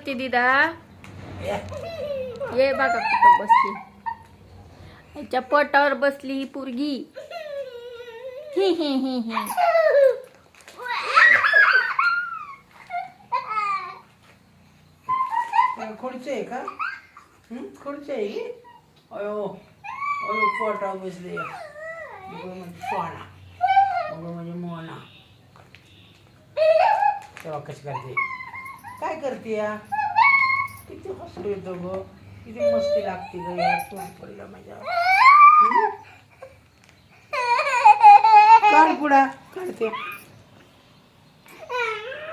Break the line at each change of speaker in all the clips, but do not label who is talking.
बसती दिदा? ये बघा कुठं बसली. याच्या पोटावर बसली ही पोरगी. ही ही ही ही.
खुर्ची आहे का? खुर्ची आहे ही? अयो अयो पोटावर बसले. म्हणजे सोना, म्हणजे मोना. तेव्हा कशी करते? काय करते या? किती हसू येतो ग, किती मस्ती लागते ग या तोंड पडलं माझ्या. काढ पुढा काढते.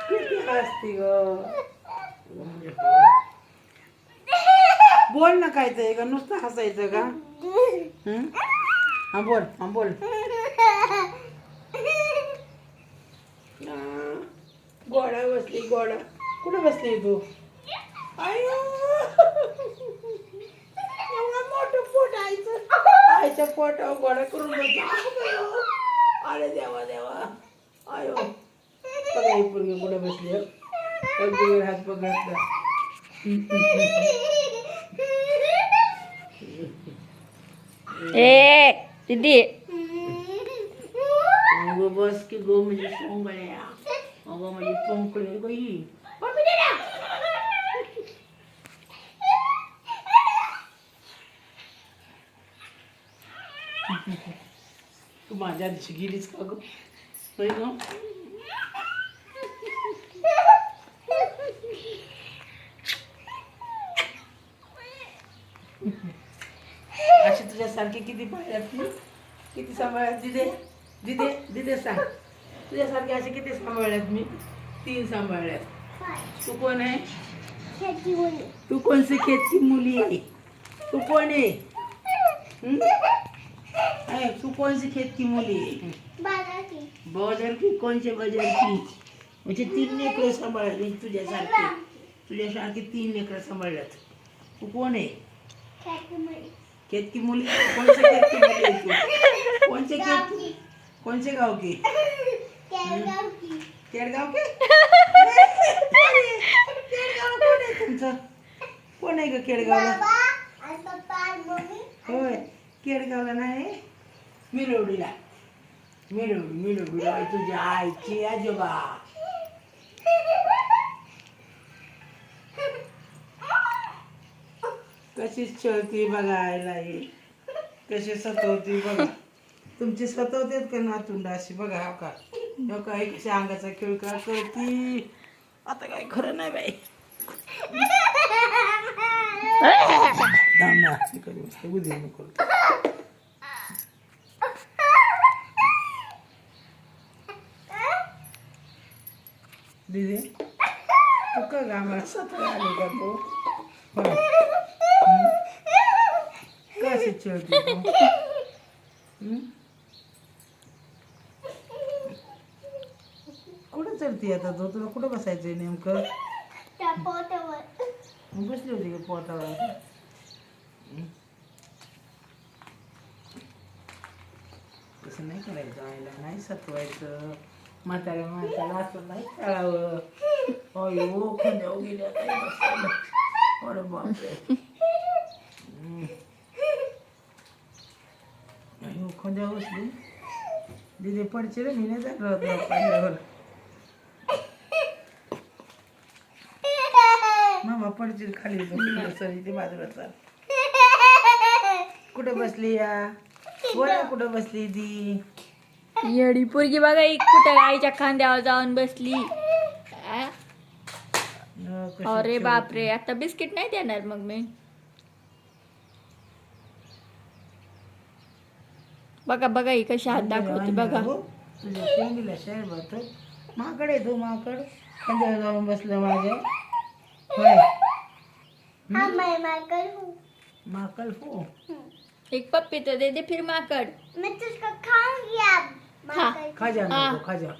किती हसते ग. बोल ना काय ते का नुसतं हसायचं का? हा बोल, हा बोल. गोडा बसली, गोडा कुठे बसली तू? आयो एवढं मोठं पोट आईचं, आईच्या पोटावर गोडा करून बसली. अरे देवा देवा. आयो बघा ही पोरगी कुठे बसली. अगदी हात पकडला.
ए दीदी.
अगं बस की गो म्हणजे सोंगळ्या. अगं म्हणजे पंकळे बाई. तू माझ्या दिवशी गेलीस का ग? होय ग? अशी तुझ्यासारखी किती पाहिल्यात मी? किती सांभाळल्यात दिदे? दिदे दिदे सांग. तुझ्यासारखे असे किती सांभाळल्यात मी? 3 सांभाळल्यात. तू कोण आहे? तू कोणसी खेतची मुली आहे? तू कोण आहे? तू कोणसी खेत की मुली आहे? बाजार की कोणचे बाजार की? म्हणजे 3 लेकरं सांभाळली तुझ्यासारखे. तुझ्यासारखे 3 लेकरं सांभाळल्यात. तू कोण आहे? खेत की मुली. कोणचे खेत की मुली आहे तू? कोणचे खेत? कोणचे गाव की? केडगाव के? केडगाव कोण आहे तुमचं? कोण आहे ग केडगावला? होय केडगावला नाही, मिरवडीला. मिरवडी तुझ्या आईची आजोबा. कशी चळती बघायला ये, कशी सतवती बघा. तुमची सतवतेत का नातुंड अशी बघा. हो का, हो का, कशी अंगाचा खेळ का करती. आता काय खरं नाही बाई. दीदी तू का गावाला सतरा आली का तू? कशी चळती तू? कुठं चलती आता तू? तुला कुठं बसायचंय नेमकं? बसली होती का पोटावर? तसं नाही करायचं. आईला नाही सतवायचं. म्हाताऱ्या माणसाला असं नाही खेळावं. अयो खंजाऊ गेल्या काय बसायला. अरे बापरे. अयो खंजा बसली. दिदी पडचे रे, मी नाही जाणार होतो पाहिल्यावर. मामा पडची खाली सरी ते बाजूला चाल. कुठं बसली या? बोला कुठं बसली ती?
येडी पोरगी बघा ही कुठं आईच्या खांद्यावर जाऊन बसली. अरे बापरे. आता बिस्किट नाही देणार मग मी. बघा बघा ही कशी हात दाखवते बघा.
तुझ्या शेंडीला शेर भरतो. माकड आहे तू, माकड. खांद्यावर जाऊन बसलं माझ्या. होय माकड हो.
एक पप्पी तो दे दे फिर माकड.
खा जा
हाँ।
खा जा.